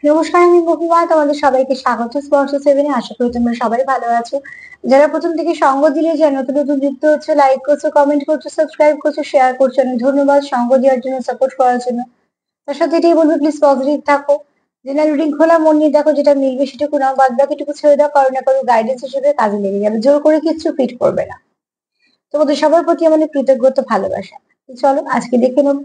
নমস্কার, আমি মহুয়া। তোমাদের সবাইকে স্বাগত স্পর্শ সেভেনে। আশা করি তোমরা সবাই ভালো আছো। যারা প্রথম থেকে সঙ্গ দিলে, যারা নতুন নতুন যুক্ত হচ্ছে, লাইক করছো, কমেন্ট করছো, সাবস্ক্রাইব করছো, শেয়ার করছো, অনেক ধন্যবাদ সঙ্গ দেওয়ার জন্য, সাপোর্ট করার জন্য। তার সাথে এটাই বলবো, প্লিজ পজিটিভ থাকো। জেনারেল রিডিং খোলা মন নিয়ে দেখো, যেটা মিলবে সেটুকু নাও, বাদ বাকিটুকু ছেড়ে দাও। কারো না কারো গাইডেন্স হিসেবে কাজে লেগে যাবে, জোর করে কিচ্ছু ফিট করবে না। তোমাদের সবার প্রতি আমাদের কৃতজ্ঞতা, ভালোবাসা। তো চলো আজকে দেখে নেবো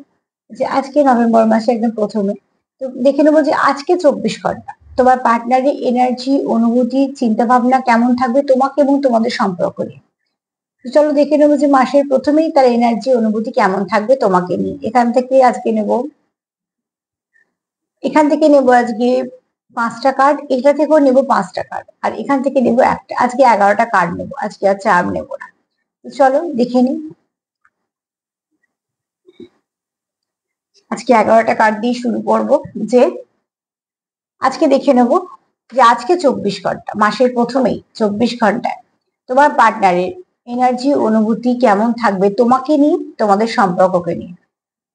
যে আজকে নভেম্বর মাসে একদম প্রথমে তো দেখে নেবো যে আজকে 24 ঘন্টা তোমার পার্টনারের এনার্জি, অনুভূতি, চিন্তা ভাবনা কেমন থাকবে তোমাকে এবং তোমাদের সম্পর্ক নিয়ে। তো চলো দেখে নেবো যে মাসের প্রথমেই তার এনার্জি, অনুভূতি কেমন থাকবে তোমাকে নিয়ে। এখান থেকে নেবো আজকে 5টা কার্ড, এটা থেকেও নেবো 5টা কার্ড, আর এখান থেকে নেবো একটা। আজকে 11টা কার্ড নেবো, আজকে আর চার নেবো না। তো চলো দেখে নিই। আজকে 11টা কার্ড দিয়ে শুরু করবো। যে আজকে দেখে নেব যে আজকে 24 ঘন্টা, মাসের প্রথমেই 24 ঘন্টায় তোমার পার্টনারের এনার্জি, অনুভূতি কেমন থাকবে তোমাকে নিয়ে, তোমাদের সম্পর্ককে নিয়ে।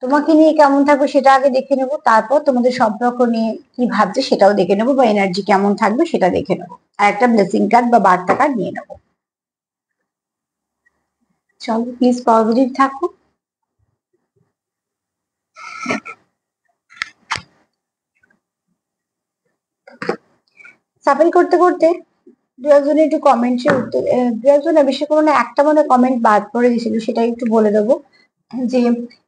তোমাকে নিয়ে কেমন থাকবে সেটা আগে দেখে নেব, তারপর তোমাদের সম্পর্ক নিয়ে কি ভাবছে সেটাও দেখে নেবো, বা এনার্জি কেমন থাকবে সেটা দেখে নেবো। আর একটা ব্লেসিং কার্ড বা বার্তা কার্ড নিয়ে নেবো। চলো প্লিজ পজিটিভ থাকো। সাফল করতে করতে দু একজনের একটু কমেন্টসে উত্তর, দু একজন না, বেশি কোনো না, একটা মনে কমেন্ট বাদ পড়ে গেছিল, সেটা একটু বলে দেবো। যে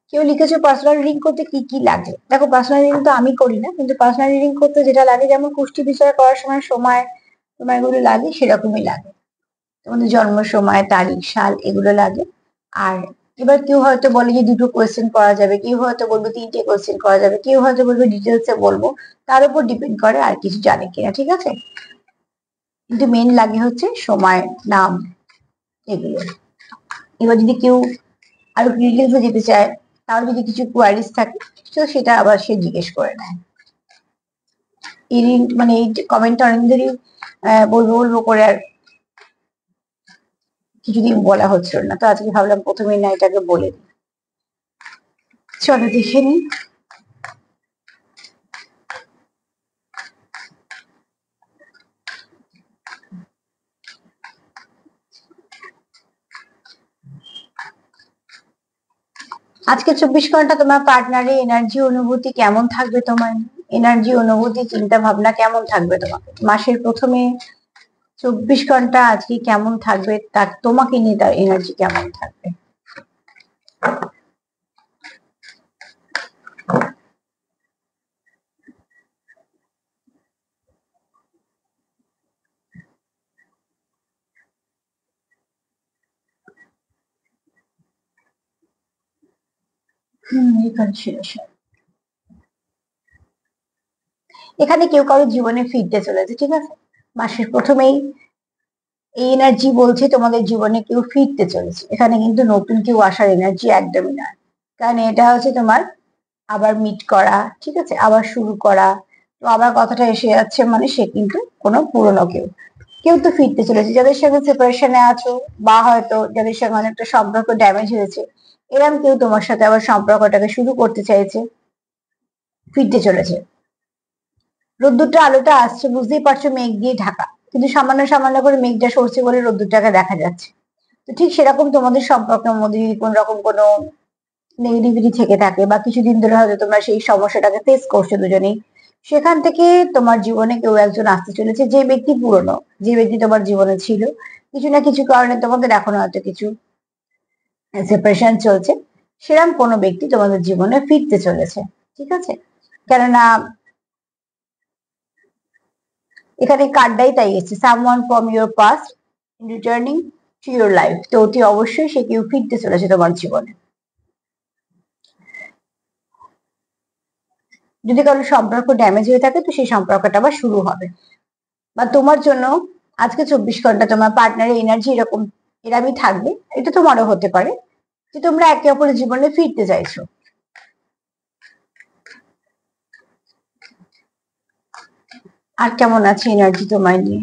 কেউ লিখেছে পার্সোনাল রিডিং করতে কি কি লাগে। দেখো, পার্সোনাল রিডিং তো আমি করি না, কিন্তু পার্সোনাল রিডিং করতে যেটা লাগে, যেমন কুষ্টি বিষয় করার সময় সময় সময়গুলো লাগে, সেরকমই লাগে। তোমাদের জন্ম সময়, তারিখ, সাল এগুলো লাগে। আর এবার কেউ হয়তো বলে যে দুটো কোয়েশ্চেন করা যাবে, কেউ হয়তো বলবে তিনটে কোয়েশ্চেন করা যাবে, কেউ হয়তো বলবে ডিটেলসে বলবো। তার উপর ডিপেন্ড করে আর কিছু জানে কিনা, ঠিক আছে। কিন্তু মেন লাগে হচ্ছে সময়, নাম, এগুলো। এবার যদি কেউ আরো ডিটেলসে যেতে চায়, তার যদি কিছু কোয়ারিজ থাকে, তো সেটা আবার সে জিজ্ঞেস করে নেয়। এই মানে এই কমেন্টটা অনেকদেরই বলবো বলবো করে আর কিছুদিন বলা হচ্ছিল না, তো আজকে ভাবলাম প্রথমেই না এটাকে বলে দিই। চলো দেখে নিই। আজকে 24 ঘন্টা তোমার পার্টনারের এনার্জি, অনুভূতি কেমন থাকবে তোমার। এনার্জি, অনুভূতি, চিন্তা ভাবনা কেমন থাকবে তোমাকে মাসের প্রথমে 24 ঘন্টা আজকে কেমন থাকবে, তার তোমাকে নিয়ে তার এনার্জি কেমন থাকবে। রিকনসিলিয়েশন। এখানে কেউ কারো জীবনে ফিরতে চলেছে, ঠিক আছে। মাসের প্রথমেই এই এনার্জি বলছে তোমাদের জীবনে কেউ ফিরতে চলেছে। এখানে কিন্তু নতুন কেউ আসার এনার্জি একদমই নয়, কারণ এটা হচ্ছে তোমার আবার মিট করা, ঠিক আছে, আবার শুরু করা। তো আবার কথাটা এসে যাচ্ছে, মানে সে কিন্তু কোনো পুরনো কেউ, কেউ তো ফিরতে চলেছে। যাদের সঙ্গে সেপারেশনে আছো, বা হয়তো যাদের সঙ্গে অনেকটা সম্পর্ক ড্যামেজ হয়েছে, এরকম কেউ তোমার সাথে আবার সম্পর্কটাকে শুরু করতে চাইছে, ফিরতে চলেছে। রোদ্দুরটা, আলোটা আসছে, বুঝতেই পারছো মেঘ দিয়ে ঢাকা, কিন্তু সামান্য সামান্য করে মেঘটা সরছে বলে রোদ্দুরটাকে দেখা যাচ্ছে। তো ঠিক সেরকম তোমাদের সম্পর্কের মধ্যে যদি কোন রকম কোনো নেগেটিভিটি থেকে থাকে, বা কিছুদিন ধরে হয়তো তোমরা সেই সমস্যাটাকে ফেস করছো দুজনেই, সেখান থেকে তোমার জীবনে কেউ একজন আসতে চলেছে, যে ব্যক্তি পুরনো, যে ব্যক্তি তোমার জীবনে ছিল, কিছু না কিছু কারণে তোমাদের এখন হয়তো কিছু সেপারেশন চলছে, সেরকম কোনো ব্যক্তি তোমাদের জীবনে ফিরতে চলেছে, ঠিক আছে। কেননা এখানে কার্ডটাই তাই এসেছে, someone from your past returning to your life. তো অতি অবশ্যই সে কেউ ফিরতে চলেছে তোমার জীবনে। যদি কারো সম্পর্ক ড্যামেজ হয়ে থাকে, তো সেই সম্পর্কটা আবার শুরু হবে। বা তোমার জন্য আজকে 24 ঘন্টা তোমার পার্টনারের এনার্জি এরকম এরমই থাকবে। এটা তোমারও হতে পারে যে তোমরা একে অপরের জীবনে ফিরতে চাইছো। আর কেমন আছে এনার্জি তোমায় নিয়ে।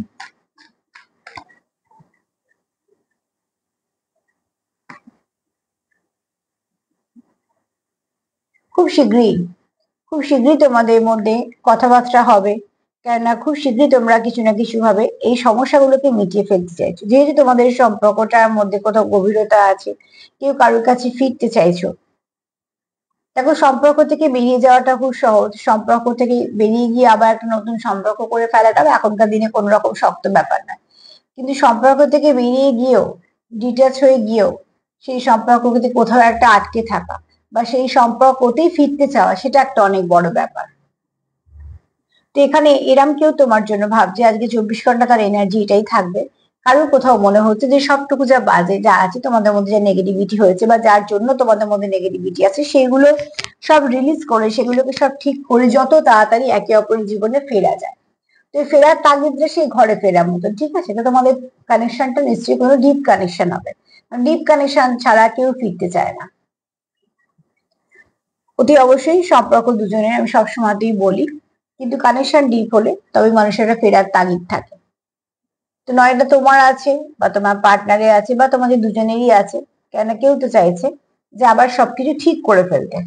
খুব শীঘ্রই খুব শীঘ্রই তোমাদের মধ্যে কথাবার্তা হবে, কেননা খুব শীঘ্রই তোমরা কিছু না কিছু ভাবে এই সমস্যাগুলোকে মিটিয়ে ফেলতে চাইছো। যেহেতু তোমাদের সম্পর্কটার মধ্যে কোথাও গভীরতা আছে, কেউ কারোর কাছে ফিরতে চাইছো। দেখো, সম্পর্ক থেকে বেরিয়ে যাওয়াটা খুব সহজ, সম্পর্ক থেকে বেরিয়ে গিয়ে আবার একটা নতুন সম্পর্ক করে ফেলাটাও এখনকার দিনে কোনো রকম শক্ত ব্যাপার না। কিন্তু সম্পর্ক থেকে বেরিয়ে গিয়েও, ডিটাচ হয়ে গিয়েও সেই সম্পর্কতে কোথাও একটা আটকে থাকা বা সেই সম্পর্কতেই ফিরতে চাওয়া, সেটা একটা অনেক বড় ব্যাপার। তো এখানে এরম কেউ তোমার জন্য ভাবছে আজকে 24 ঘন্টা তার এনার্জি এটাই থাকবে। কারোর কোথাও মনে হচ্ছে যে সবটুকু যা বাজে যা আছে তোমাদের মধ্যে, যা নেগেটিভিটি হয়েছে বা যার জন্য তোমাদের মধ্যে নেগেটিভিটি আছে, সেগুলো সব রিলিজ করে, সেগুলোকে সব ঠিক করে যত তাড়াতাড়ি একে অপরের জীবনে ফেরা যায়। তো ফেরার তাগিদে সেই ঘরে ফেরার মতন, ঠিক আছে? তো তোমাদের কানেকশনটা নিশ্চয়ই কোনো ডিপ কানেকশন হবে। ডিপ কানেকশন ছাড়া কেউ ফিরতে চায় না। অতি অবশ্যই সম্পর্ক দুজনের, আমি সবসময়তেই বলি, কিন্তু কানেকশন ডিপ হলে তবে মানুষেরা ফেরার তাগিদ থাকে। তো নয় এটা তোমার আছে বা তোমার পার্টনারে আছে বা তোমাদের দুজনেরই আছে, কেন কেউ তো চাইছে যে আবার সবকিছু ঠিক করে ফেলতে।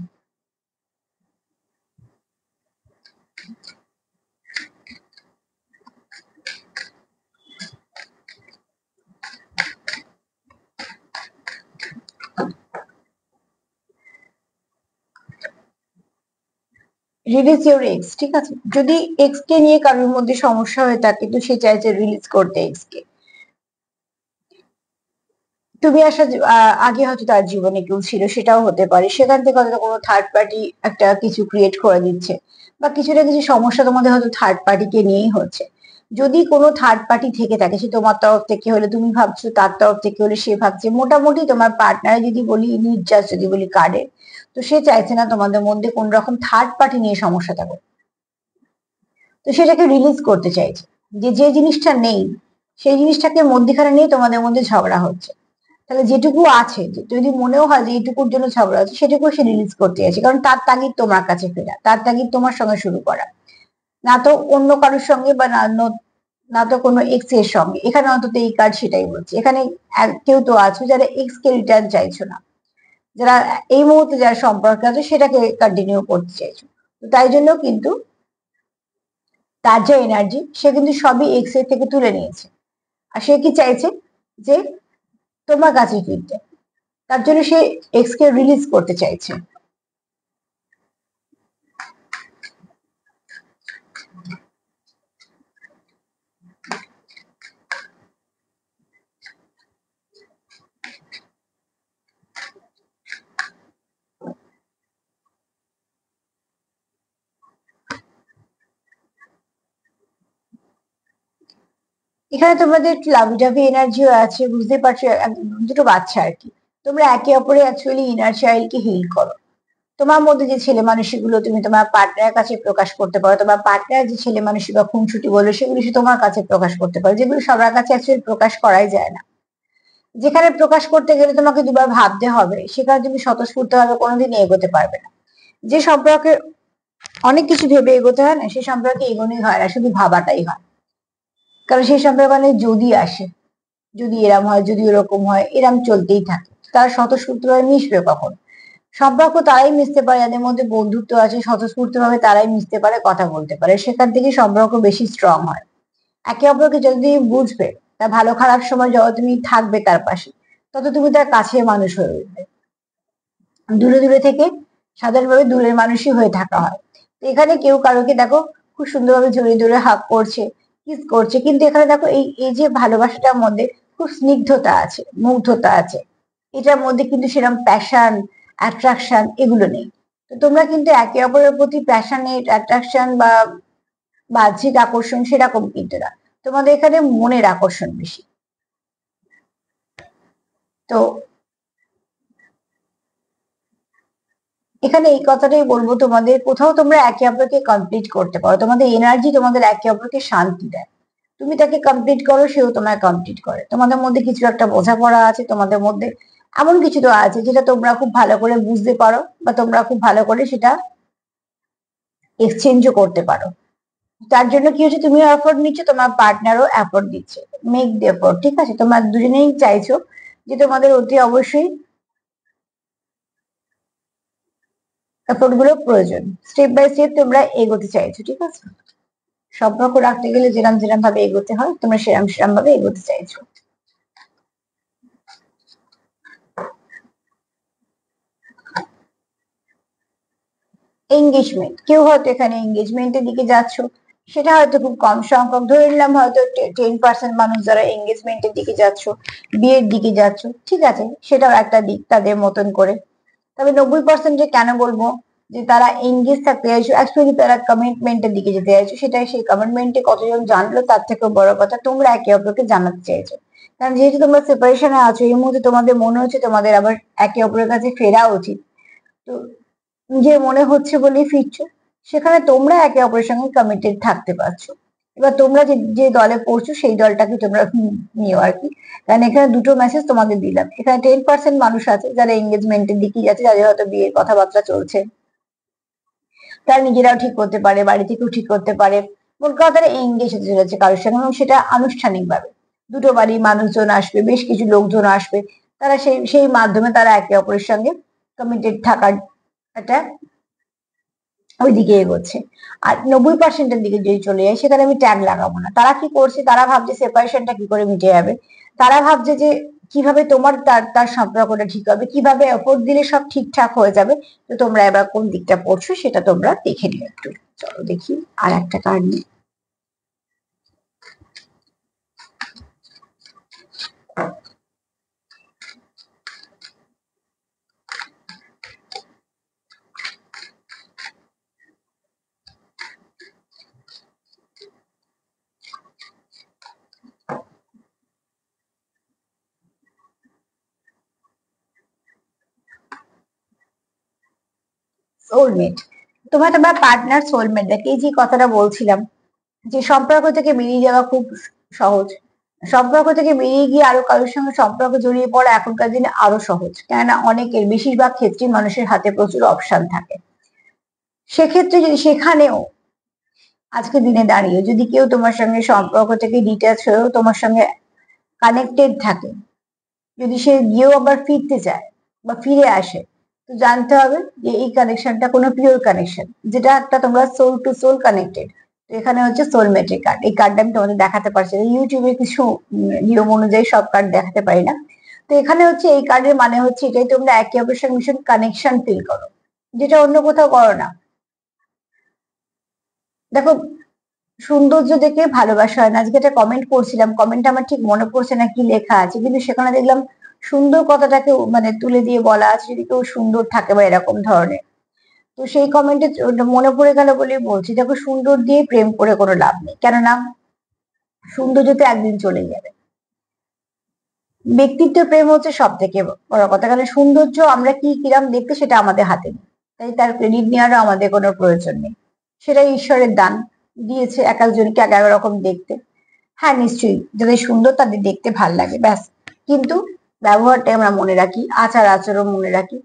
রিলিজ ইউর এক্স, ঠিক আছে? যদি এক্স কে নিয়ে কারোর মধ্যে সমস্যা হয়ে থাকে, তো সে চাইছে রিলিজ করতে এক্স কে। তুমি আসা আগে হয়তো তার জীবনে কেউ ছিল, সেটাও হতে পারে। সেখান থেকে হয়তো কোনো থার্ড পার্টি একটা কিছু ক্রিয়েট করে দিচ্ছে, বা কিছু না কিছু সমস্যা তোমাদের হয়তো থার্ড পার্টিকে নিয়েই হচ্ছে। যদি কোনো থার্ড পার্টি থেকে থাকে, সে তোমার তরফ থেকে হলে তুমি ভাবছো, তার তরফ থেকে হলে সে ভাবছে, মোটামুটি তোমার পার্টনার যদি বলি, নির্যাস যদি বলি কার্ডে, তো সে চাইছে না তোমাদের মধ্যে কোন রকম থার্ড পার্টি নিয়ে সমস্যা থাকুক। তো সেটাকে রিলিজ করতে চাইছে, যে যে জিনিসটা নেই সেই জিনিসটাকে মধ্যিখানে নিয়ে তোমাদের মধ্যে ঝগড়া হচ্ছে। তাহলে যেটুকু আছে, যদি মনেও হয় যে এইটুকুর জন্য ঝগড়া হচ্ছে, সেটুকু সে রিলিজ করতে চাইছে, কারণ তার তাগিদ তোমার কাছে ফেরা, তার তাগিদ তোমার সঙ্গে শুরু করা, না তো অন্য কারোর সঙ্গে বা না তো কোনো এক্স এর সঙ্গে। এখানে অন্তত এই কার্ড সেটাই বলছে। এখানে কেউ তো আছো যারা এক্স কে রিটার্ন চাইছো না, যারা এই মুহূর্তে যারা সম্পর্কে আছে সেটাকে কন্টিনিউ করতে চাইছো। তো তাই জন্য কিন্তু তার যে এনার্জি, সে কিন্তু সবই এক্স এর থেকে তুলে নিয়েছে। আর সে কি চাইছে, যে তোমার কাছে ফিরতে। তার জন্য সে এক্স কে রিলিজ করতে চাইছে। এখানে তোমাদের লাভি ডাভি এনার্জিও আছে, বুঝতে পারছো? দুটো বাচ্চা আর কি। তোমরা একে অপরে অ্যাকচুয়ালি ইনার চাইল্ডকে হিল করো। তোমার মধ্যে যে ছেলে মানুষগুলো তুমি তোমার পার্টনারের কাছে প্রকাশ করতে পারো, তোমার পার্টনার যে ছেলে মানুষই বা খুনসুটি বলো, সেগুলো সে তোমার কাছে প্রকাশ করতে পারো, যেগুলো সবার কাছে অ্যাকচুয়ালি প্রকাশ করাই যায় না। যেখানে প্রকাশ করতে গেলে তোমাকে দুবার ভাবতে হবে, সেখানে তুমি স্বতঃস্ফূর্ত ভাবে কোনোদিন এগোতে পারবে না। যে সম্পর্কে অনেক কিছু ভেবে এগোতে হয় না, সে সম্পর্কে এগোনোই হয় না, শুধু ভাবাটাই হয়। কারণ সেই সম্পর্কে মানে যদি আসে, যদি এরম হয়, যদি এরকম হয়, এরম চলতেই থাকে। তারা স্বতঃস্ফূর্ত ভাবে মিশবে কখন? সম্পর্ক তারাই মিশতে পারে যাদের মধ্যে বন্ধুত্ব আছে, স্বতঃস্ফূর্ত ভাবে তারাই মিশতে পারে, কথা বলতে পারে, সেখান থেকে সম্পর্ক বেশি স্ট্রং হয়। একে অপরকে যদি তুমি বুঝবে, তার ভালো খারাপ সময় যত তুমি থাকবে তার পাশে, তত তুমি তার কাছে মানুষ হয়ে উঠবে। দূরে দূরে থেকে সাধারণভাবে দূরের মানুষই হয়ে থাকা হয়। তো এখানে কেউ কারোকে দেখো খুব সুন্দরভাবে জড়িয়ে ধরে হাগ করছে, কিস করছে, কিন্তু এখানে দেখো এই এই যে ভালোবাসাটার মধ্যে খুব স্নিগ্ধতা আছে, মুগ্ধতা আছে। এটার মধ্যে কিন্তু সেরকম প্যাশন, অ্যাট্রাকশন এগুলো নেই। তো তোমরা কিন্তু একে অপরের প্রতি প্যাশনেট, অ্যাট্রাকশন বা বাহ্যিক আকর্ষণ সেরকম কিন্তু না। তোমাদের এখানে মনের আকর্ষণ বেশি। তো এখানে এই কথাটাই বলবো, তোমাদের কোথাও তোমরা একে অপরকে কমপ্লিট করতে পারো, তোমাদের এনার্জি তোমাদের একে অপরকে শান্তি দেয়। তুমি তাকে কমপ্লিট করো, সেও তোমায় কমপ্লিট করে। তোমাদের মধ্যে কিছু একটা বোঝাপড়া আছে, তোমাদের মধ্যে এমন কিছু তো আছে যেটা তোমরা খুব ভালো করে বুঝতে পারো, বা তোমরা খুব ভালো করে সেটা এক্সচেঞ্জও করতে পারো। তার জন্য কি হচ্ছে, তুমিও এফোর্ট নিচ্ছ, তোমার পার্টনারও এফোর্ট দিচ্ছে। মেক দি এফোর্ট, ঠিক আছে? তোমরা দুজনেই চাইছো যে তোমাদের অতি অবশ্যই এফোর্ট গুলো প্রয়োজন। স্টেপ বাই স্টেপ তোমরা এগোতে চাইছো, ঠিক আছে? সম্পর্ক রাখতে গেলে যেরকম যেরকম ভাবে এগোতে হয় তোমরা সেরকম ভাবে এগোতে চাইছো। এঙ্গেজমেন্ট, কেউ হয়তো এখানে এঙ্গেজমেন্টের দিকে যাচ্ছ, সেটা হয়তো খুব কম সংখ্যক, ধরে নিলাম হয়তো 10% মানুষ যারা এঙ্গেজমেন্টের দিকে যাচ্ছ, বিয়ের দিকে যাচ্ছ, ঠিক আছে, সেটাও একটা দিক তাদের মতন করে। তবে 90% কেন বলবো যে তারা এঙ্গেজ থাকতে চাইছো, অ্যাকচুয়ালি তারা কমিটমেন্টের দিকে যেতে চাইছো, সেটাই সেই কমিটমেন্টে কতজন জানলো তার থেকেও বড় কথা তোমরা একে অপরকে জানাতে চাইছো। কারণ যেহেতু তোমরা সেপারেশনে আছো, এই মুহূর্তে তোমাদের মনে হচ্ছে তোমাদের আবার একে অপরের কাছে ফেরা উচিত, তো যে মনে হচ্ছে বলেই ফিরছো, সেখানে তোমরা একে অপরের সঙ্গে কমিটেড থাকতে পারছো। এবার তোমরা যে যে দলে পড়ছো সেই দলটাকে তোমরা নিও আর কি। কারণ এখানে দুটো মেসেজ তোমাদের দিলাম, এখানে 10% মানুষ আছে যারা এঙ্গেজমেন্টের দিকে যাচ্ছে, যাদের হয়তো বিয়ের কথাবার্তা চলছে, তারা নিজেরাও ঠিক করতে পারে, বাড়ি থেকেও ঠিক করতে পারে, মোট কথা তারা এঙ্গেজ হতে চলেছে কারোর সঙ্গে, এবং সেটা আনুষ্ঠানিক ভাবে দুটো বাড়ির মানুষজন আসবে, বেশ কিছু লোকজন আসবে, তারা সেই সেই মাধ্যমে তারা একে অপরের সঙ্গে কমিটেড থাকার একটা ওই দিকে এগোচ্ছে। আর 90%-এর দিকে যদি চলে যায়, সেখানে আমি ট্যাগ লাগাবো না। তারা কি করছে, তারা ভাবছে সেপারেশনটা কি করে মিটে যাবে, তারা ভাবছে যে কিভাবে তোমার তার তার সম্পর্কটা ঠিক হবে, কিভাবে এফোর্ট দিলে সব ঠিকঠাক হয়ে যাবে। তো তোমরা এবার কোন দিকটা পড়ছো সেটা তোমরা দেখে নিও একটু। চলো দেখি আর একটা কার্ড নিই। সোলমেট, তোমার তোমার পার্টনার সোলমেট, এই যে কথাটা বলছিলাম যে সম্পর্ক থেকে বেরিয়ে যাওয়া খুব সহজ, সম্পর্ক থেকে বেরিয়ে গিয়ে আরো কারোর সঙ্গে সম্পর্ক জড়িয়ে পড়া এখনকার দিনে আরো সহজ, কেননা অনেকের বেশিরভাগ ক্ষেত্রে মানুষের হাতে প্রচুর অপশন থাকে। সেক্ষেত্রে যদি সেখানেও আজকে দিনে দাঁড়িয়ে যদি কেউ তোমার সঙ্গে সম্পর্ক থেকে ডিট্যাচ হয়েও তোমার সঙ্গে কানেক্টেড থাকে, যদি সে গিয়েও আবার ফিরতে চায় বা ফিরে আসে, তো জানতে হবে যে এই কানেকশনটা কোনো পিওর কানেকশন, যেটা একটা তোমরা সোল টু সোল কানেক্টেড। তো এখানে হচ্ছে সোলমেটের কার্ড, এই কার্ডটা আমি তোমাদের দেখাতে পারছি না, ইউটিউবে কিছু নিয়ম অনুযায়ী সব কার্ড দেখাতে পারি না। তো এখানে হচ্ছে এই কার্ডের মানে হচ্ছে এটাই, তোমরা একে অপরের সঙ্গে ভীষণ কানেকশন ফিল করো, যেটা অন্য কোথাও করো না। দেখো, সৌন্দর্য দেখে ভালোবাসা হয় না, আজকে একটা কমেন্ট করছিলাম, কমেন্ট আমার ঠিক মনে পড়ছে না কি লেখা আছে, কিন্তু সেখানে দেখলাম সুন্দর কথাটাকে মানে তুলে দিয়ে বলা আছে, যদি কেউ সুন্দর থাকে বা এরকম ধরনের। তো সেই কমেন্টে মনে পড়ে গেল বলে বলছি, দেখো সুন্দর দিয়ে প্রেম করে কোনো লাভ নেই, কেননা সৌন্দর্য তো একদিন চলে যাবে। ব্যক্তিত্ব প্রেম হচ্ছে সব থেকে বড় কথা, কারণ সৌন্দর্য আমরা কি কিরাম দেখতে সেটা আমাদের হাতে নেই, তাই তার ক্রেডিট নেওয়ারও আমাদের কোনো প্রয়োজন নেই, সেটা ঈশ্বরের দান, দিয়েছে এক একজনকে এক এক রকম দেখতে। হ্যাঁ নিশ্চয়ই, যাদের সুন্দর তাদের দেখতে ভাল লাগে ব্যাস, কিন্তু ব্যবহারটা আমরা মনে রাখি, আচার আচরণ মনে রাখি।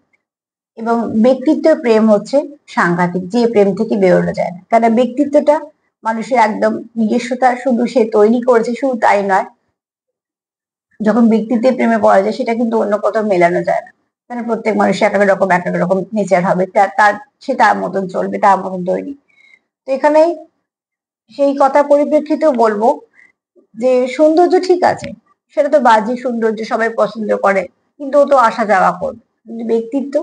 এবং ব্যক্তিত্ব প্রেম হচ্ছে সাংঘাতিক, যে প্রেম থেকে বেরোনো যায় না, কারণ ব্যক্তিত্বটা মানুষের একদম নিজস্বতা, শুধু সে তৈরি করেছে শুধু তাই নয়, যখন ব্যক্তিত্বের প্রেমে পড়া যায় সেটা কিন্তু অন্য কোথাও মেলানো যায় না, কারণ প্রত্যেক মানুষের এক এক রকম নেচার হবে, তার তার সে তার মতন চলবে, তার মতন তৈরি। তো এখানে সেই কথা পরিপ্রেক্ষিতেও বলবো যে সৌন্দর্য ঠিক আছে, সেটা তো বাহ্যিক সৌন্দর্য সবাই পছন্দ করে, কিন্তু ও তো আসা যাওয়া করবে, কিন্তু ব্যক্তিত্ব,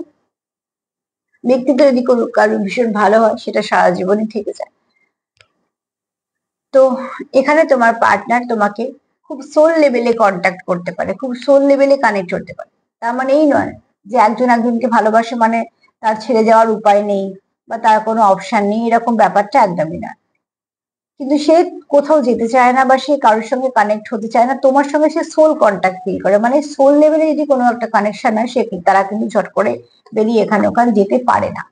ব্যক্তিত্ব যদি কোনো কারো ভীষণ ভালো হয় সেটা সারা জীবনই থেকে যায়। তো এখানে তোমার পার্টনার তোমাকে খুব সোল লেভেলে কন্ট্যাক্ট করতে পারে, খুব সোল লেভেলে কানেক্ট করতে পারে। তার মানে এই নয় যে একজন একজনকে ভালোবাসে মানে তার ছেড়ে যাওয়ার উপায় নেই বা তার কোনো অপশন নেই, এরকম ব্যাপারটা একদমই না। কিন্তু সে কোথাও যেতে চায় না বা সে কারোর সঙ্গে কানেক্ট হতে চায় না, তোমার সঙ্গে সে সোল কন্ট্যাক্ট ফিল করে, মানে সোল লেভেলে যদি কোনো একটা কানেকশন হয়, সে তারা কিন্তু ঝট করে বেরিয়ে এখানে ওখানে যেতে পারে না।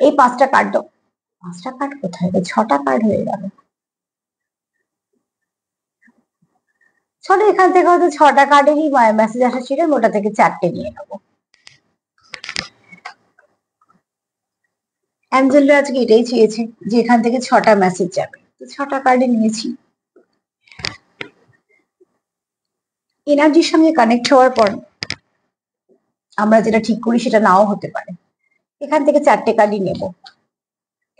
এই পাঁচটা কার্ড, পাঁচটা কার্ড কোথায়, ছটা কার্ড হয়ে গেল, চলো এখান থেকে হয়তো ছটা কার্ডেরই মেসেজ আসা ছিল, ওটা থেকে চারটে নিয়ে নেবো। অ্যাঞ্জেলরা আজকে এটাই চেয়েছে যে এখান থেকে ছটা মেসেজ যাবে, তো ছটা কার্ডে নিয়েছি। এনার্জির সঙ্গে কানেক্ট হওয়ার পর আমরা যেটা ঠিক করি সেটা নাও হতে পারে, এখান থেকে 4টে কার্ডই নেব,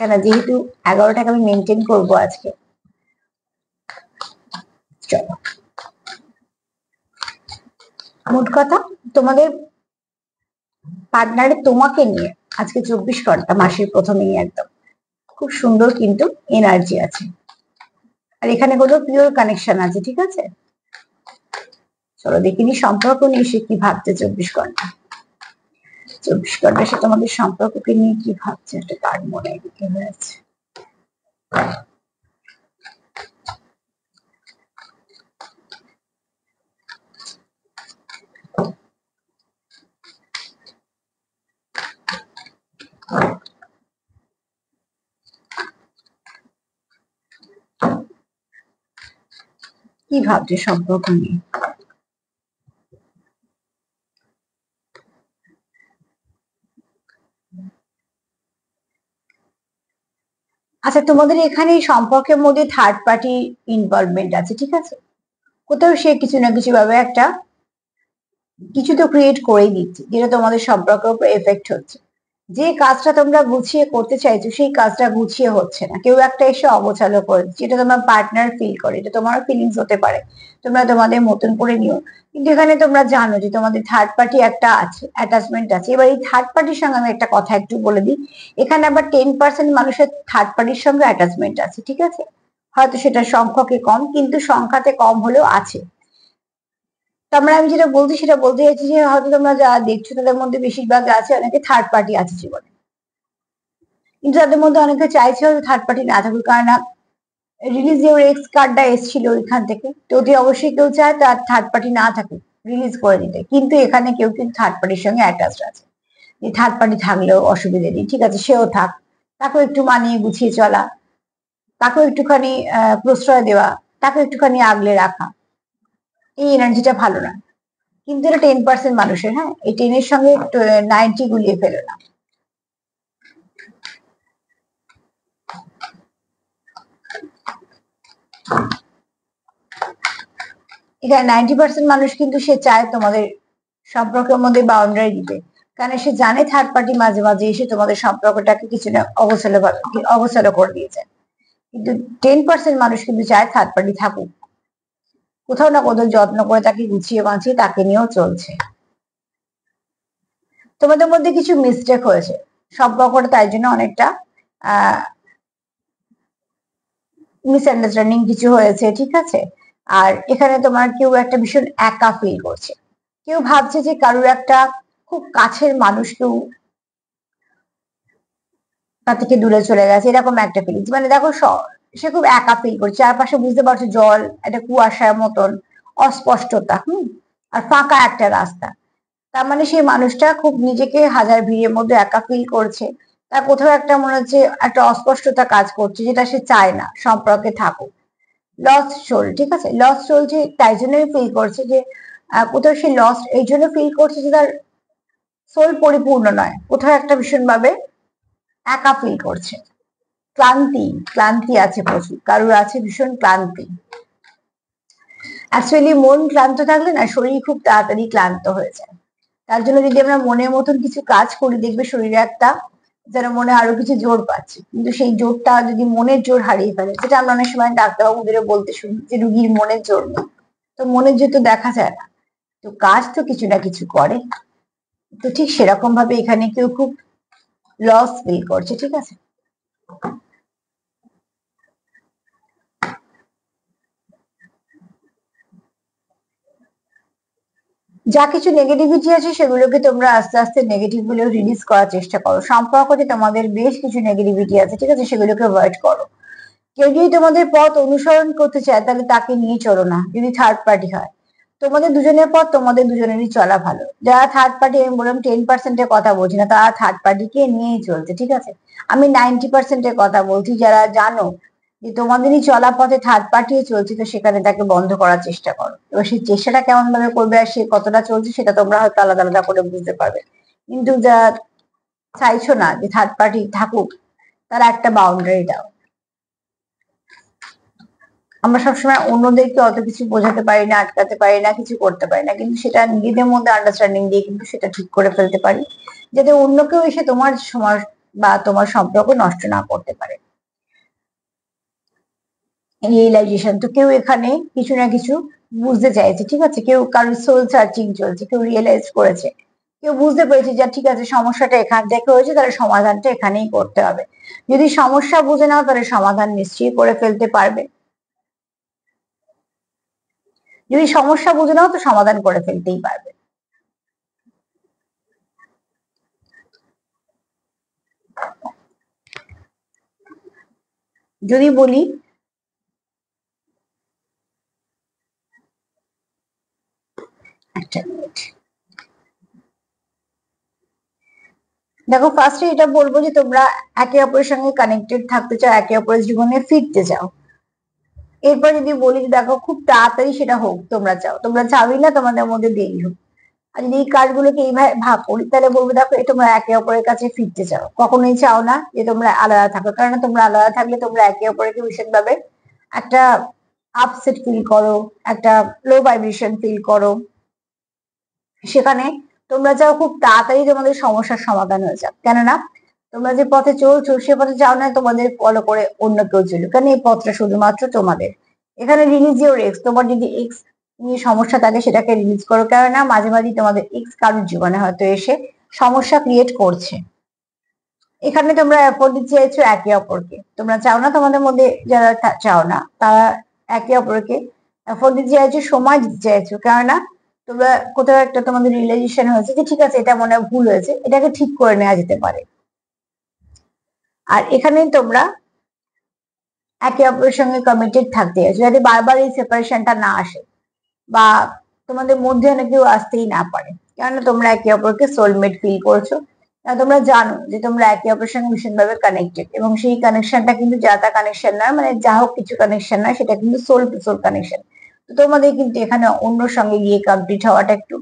কেন যেহেতু 11টাকে আমি মেনটেন করবো আজকে। চলো, মোট কথা তোমাদের পার্টনারে তোমাকে নিয়ে আজকে 24 ঘন্টা মাসের প্রথমেই একদম খুব সুন্দর কিন্তু এনার্জি আছে, আর এখানে কোনো পিওর কানেকশন আছে, ঠিক আছে। চলো দেখিনি সম্পর্ক নিয়ে সে কি ভাবছে 24 ঘন্টা। 24 ঘন্টা সে তোমাদের সম্পর্ককে নিয়ে কি ভাবছে, একটা কার্ড মনে রেখে হয়েছে। কি ভাবছে সম্পর্ক নিয়ে? আচ্ছা, তোমাদের এখানে সম্পর্কের মধ্যে থার্ড পার্টি ইনভলভমেন্ট আছে, ঠিক আছে। কোথাও সে কিছু না কিছু ভাবে একটা কিছু তো ক্রিয়েট করেই দিচ্ছে, যেটা তোমাদের সম্পর্কের উপর এফেক্ট হচ্ছে। যে কাজটা তোমরা গুছিয়ে করতে চাইছো সেই কাজটা গুছিয়ে হচ্ছে না, কেউ একটা এসে অগোছালো করে দিচ্ছে। এটা তোমার পার্টনার ফিল করে, এটা তোমার ফিলিংস হতে পারে, তোমরা তোমাদের মতন করে নিও। কিন্তু এখানে তোমরা জানো যে তোমাদের থার্ড পার্টি একটা আছে, অ্যাটাচমেন্ট আছে। এবার এই থার্ড পার্টির সঙ্গে আমি একটা কথা একটু বলে দিই, এখানে আবার 10% মানুষের থার্ড পার্টির সঙ্গে অ্যাটাচমেন্ট আছে, ঠিক আছে। হয়তো সেটা সংখ্যকে কম, কিন্তু সংখ্যাতে কম হলেও আছে। তার মানে আমি যেটা বলছি সেটা বলতে চাইছি যে হয়তো তোমরা যা দেখছো তাদের মধ্যে বেশিরভাগ আছে অনেকে থার্ড পার্টি আছে জীবনে, কিন্তু তাদের মধ্যে অনেকে চাইছে হয়তো থার্ড পার্টি না থাকুক, কারণ রিলিজ যে এক্স কার্ডটা এসেছিল ওইখান থেকে, তো অতি অবশ্যই কেউ চায় তার থার্ড পার্টি না থাকুক, রিলিজ করে দিতে। কিন্তু এখানে কেউ কিন্তু থার্ড পার্টির সঙ্গে অ্যাটাচড আছে, যে থার্ড পার্টি থাকলেও অসুবিধা নেই, ঠিক আছে, সেও থাক, তাকেও একটু মানিয়ে গুছিয়ে চলা, তাকেও একটুখানি প্রশ্রয় দেওয়া, তাকে একটুখানি আগলে রাখা, এই এনার্জিটা ভালো না। কিন্তু এটা 10% মানুষের, হ্যাঁ, এই 10-এর সঙ্গে 90 গুলিয়ে ফেলো না। এখানে 90% মানুষ কিন্তু সে চায় তোমাদের সম্পর্কের মধ্যে বাউন্ডারি দিতে, কারণ সে জানে থার্ড পার্টি মাঝে মাঝে এসে তোমাদের সম্পর্কটাকে কিছু না অগোছালো করে দিয়েছে। কিন্তু 10% মানুষ কিন্তু চায় থার্ড পার্টি থাকুক, কোথাও না কোথাও যত্ন করে তাকে গুছিয়ে বাঁচিয়ে তাকে নিয়েও চলছে। তোমাদের মধ্যে কিছু মিস্টেক হয়েছে সম্পর্কটা, তাই জন্য অনেকটা মিসআন্ডারস্ট্যান্ডিং কিছু হয়েছে, ঠিক আছে। আর এখানে তোমার কেউ একটা ভীষণ একা ফিল করছে, কেউ ভাবছে যে কারোর একটা খুব কাছের মানুষ কেউ তার থেকে দূরে চলে গেছে, এরকম একটা ফিলিংস। মানে দেখো সে খুব একা ফিল করছে, চারপাশে বুঝতে পারছো জল, একটা কুয়াশার মতন অস্পষ্টতা, আর ফাঁকা একটা রাস্তা। তার মানে সেই মানুষটা খুব নিজেকে হাজার ভিড়ের মধ্যে একা ফিল করছে। তার কোথাও একটা মনে হচ্ছে একটা অস্পষ্টতা কাজ করছে, যেটা সে চায় না সম্পর্কে থাকুক। লস সোল, ঠিক আছে, লস চলছে, তাই জন্যই ফিল করছে যে কোথাও সে লস এই জন্য ফিল করছে যে তার সোল পরিপূর্ণ নয়, কোথাও একটা ভীষণ ভাবে একা ফিল করছে। ক্লান্তি, ক্লান্তি আছে প্রচুর, কারোর আছে ভীষণ ক্লান্তি। অ্যাকচুয়ালি মন ক্লান্ত থাকলে না শরীর খুব তাড়াতাড়ি ক্লান্ত হয়ে যায়। তার জন্য যদি আমরা মনের মতন কিছু কাজ করি, দেখবে শরীরে একটা যেন মনে আরো কিছু জোর পাচ্ছে। কিন্তু সেই জোরটা যদি মনের জোর হারিয়ে ফেলে, যেটা আমরা অনেক সময় ডাক্তারবাবুদেরও বলতে শুনি যে রুগীর মনের জোর নেই, তো মনের জোর তো দেখা যায় না, তো কাজ তো কিছু না কিছু করে। তো ঠিক সেরকম ভাবে এখানে কেউ খুব লস ফিল করছে, ঠিক আছে। যা কিছু নেগেটিভিটি আছে সেগুলোকে তোমরা আস্তে আস্তে নেগেটিভ গুলো রিলিজ করার চেষ্টা করো। সম্পর্কতে তোমাদের বেশ কিছু নেগেটিভিটি আছে, ঠিক আছে, সেগুলোকে অ্যাভয়েড করো। কেউ যদি তোমাদের পথ অনুসরণ করতে চায় তাহলে তাকে নিয়ে চলো না, যদি থার্ড পার্টি হয়। তোমাদের দুজনের পথ তোমাদের দুজনেরই চলা ভালো। যারা থার্ড পার্টি, আমি বললাম 10%-এর কথা বলছি না, তারা থার্ড পার্টিকে নিয়েই চলছে, ঠিক আছে। আমি 90%-এর কথা বলছি, যারা জানো যে তোমাদেরই চলা পথে থার্ড পার্টি চলছে, তো সেখানে তাকে বন্ধ করার চেষ্টা করো। এবার সেই চেষ্টাটা কেমন ভাবে করবে আর সে কতটা চলছে সেটা তোমরা হয়তো আলাদা আলাদা করে বুঝতে পারবে। কিন্তু যা চাইছো না যে থার্ড পার্টি থাকুক, তারা একটা বাউন্ডারি দাও। আমরা সবসময় অন্যদেরকে অত কিছু বোঝাতে পারি না, আটকাতে পারি না, কিছু করতে পারি না, কিন্তু সেটা নিজেদের মধ্যে আন্ডারস্ট্যান্ডিং দিয়ে কিন্তু সেটা ঠিক করে ফেলতে পারি, যাতে অন্য কেউ এসে তোমার সমাজ বা তোমার সম্পর্ক নষ্ট না করতে পারে। রিয়েলাইজেশন তো কেউ এখানে কিছু না কিছু বুঝতে চাইছে, ঠিক আছে, কেউ কারোর সোল সার্চিং চলছে, কেউ রিয়েলাইজ করেছে, কেউ বুঝতে পেরেছে যে ঠিক আছে সমস্যাটা এখান থেকে হয়েছে, তাহলে সমাধানটা এখানেই করতে হবে। যদি সমস্যা বুঝে নাও তাহলে সমাধান নিশ্চয়ই করে ফেলতে পারবে, যদি সমস্যা বুঝে নাও তো সমাধান করে ফেলতেই পারবে। যদি বলি একটা মিনিট, দেখো ফার্স্টে এটা বলবো যে তোমরা একে অপরের সঙ্গে কানেক্টেড থাকতে চাও, একে অপরের জীবনে ফিরতে চাও। এরপর যদি বলি যে দেখো খুব তাড়াতাড়ি সেটা হোক তোমরা চাও, তোমরা চাওই না তোমাদের মধ্যে দেরি হোক। আর যদি এই কাজগুলোকে এইভাবে ভাগ করি তাহলে বলবো দেখো তোমরা একে অপরের কাছে ফিরতে চাও, কখনোই চাও না যে তোমরা আলাদা থাকো, কারণ তোমরা আলাদা থাকলে তোমরা একে অপরকে ভীষণভাবে একটা আপসেট ফিল করো, একটা লো ভাইব্রেশন ফিল করো। সেখানে তোমরা চাও খুব তাড়াতাড়ি তোমাদের সমস্যার সমাধান হয়ে যাক, কেননা তোমরা যে পথে চলছো সে পথে চাও না তোমাদের ফলো করে অন্য কেউ চলুক, কারণ এই পথটা শুধুমাত্র তোমাদের। এখানে রিলিজ ইউর এক্স, তোমার যদি এক্স নিয়ে সমস্যা থাকে সেটাকে রিলিজ করো, কেননা মাঝে মাঝে তোমাদের এক্স কারোর জীবনে হয়তো এসে সমস্যা ক্রিয়েট করছে। এখানে তোমরা এফোর্ট দিতে চাইছো একে অপরকে, তোমরা চাও না তোমাদের মধ্যে যারা চাও না তারা একে অপরকে এফোর্ট দিতে চাইছো, সময় দিতে চাইছো, কেননা তোমরা কোথাও একটা তোমাদের রিয়েলাইজেশন হয়েছে যে ঠিক আছে এটা মনে হয় ভুল হয়েছে, এটাকে ঠিক করে নেওয়া যেতে পারে। আর এখানে তোমরা একে অপরের সঙ্গে কমিটেড থাকতে চাইছো, যাতে বারবার এই সেপারেশনটা না আসে বা তোমাদের মধ্যে অনেক কেউ আসতেই না পারে, কেননা তোমরা একে অপরকে সোলমেট ফিল করছো। তোমরা জানো যে তোমরা একে অপরের সঙ্গে ভীষণভাবে কানেক্টেড, এবং সেই কানেকশনটা কিন্তু যা তা কানেকশন নয়, মানে যা হোক কিছু কানেকশন নয়, সেটা কিন্তু সোল টু সোল কানেকশন। তো তোমাদের কিন্তু এখানে অন্য সঙ্গে গিয়ে কমপ্লিট হওয়াটা একটু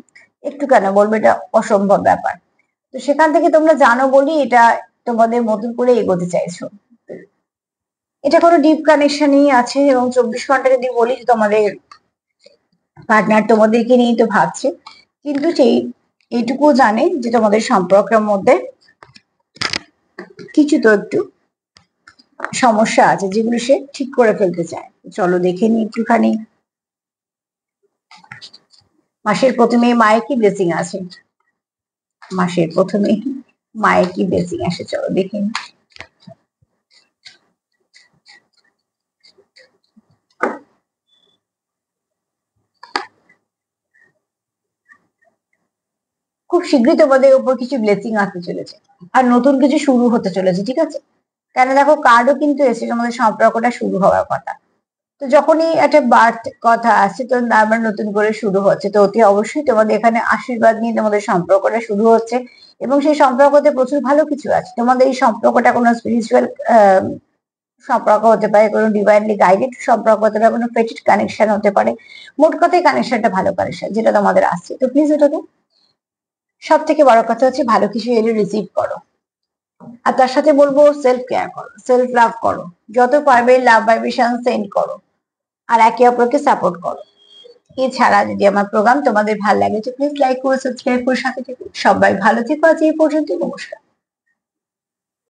একটু কেন বলবো, এটা অসম্ভব ব্যাপার। তো সেখান থেকে তোমরা জানো বলি এটা তোমাদের মতন করে এগোতে চাইছো। এটা কোনো ডিপ কানেকশনই আছে, এবং 24 ঘন্টা যদি বলি যে তোমাদের পার্টনার তোমাদেরকে নিয়েই তো ভাবছে, কিন্তু সেই এইটুকু জানে যে তোমাদের সম্পর্কের মধ্যে কিছু তো একটু সমস্যা আছে যেগুলো সে ঠিক করে ফেলতে চায়। চলো দেখে নি একটুখানি মাসের প্রথমে মায়ের কি ব্লেসিং আছে, মাসের প্রথমে মায়ের কি ব্লেসিং আসে, চলো দেখে নি। খুব শীঘ্রই তোমাদের উপর কিছু ব্লেসিং আসতে চলেছে, আর নতুন কিছু শুরু হতে চলেছে, ঠিক আছে। কেন দেখো কার্ডও কিন্তু এসে তোমাদের সম্পর্কটা শুরু হওয়ার কথা। তো যখনই একটা বার্থ কথা আসছে তো আবার নতুন করে শুরু হচ্ছে, তো অতি অবশ্যই তোমাদের এখানে আশীর্বাদ নিয়ে তোমাদের সম্পর্কটা শুরু হচ্ছে, এবং সেই সম্পর্কতে প্রচুর ভালো কিছু আছে। তোমাদের এই সম্পর্কটা কোনো স্পিরিচুয়াল সম্পর্ক হতে পারে, কোনো ডিভাইনলি গাইডেড সম্পর্ক হতে পারে, কোনো ফেটেড কানেকশন হতে পারে। মোট কথায় কানেকশনটা ভালো কানেকশন যেটা তোমাদের আসছে, তো প্লিজ ওটাকে সব থেকে বড় কথা হচ্ছে ভালো কিছু এলে রিসিভ করো, আর তার সাথে বলবো সেলফ কেয়ার করো, সেলফ লাভ করো, যত পারবে লাভ ভাইব্রেশন সেন্ড করো, আর একে অপরকে সাপোর্ট করো। এছাড়া যদি আমার প্রোগ্রাম তোমাদের ভালো লাগে তো প্লিজ লাইক করো, সাবস্ক্রাইব করে সাথে থেকো। সবাই ভালো থেকো, আজ এই পর্যন্ত, নমস্কার।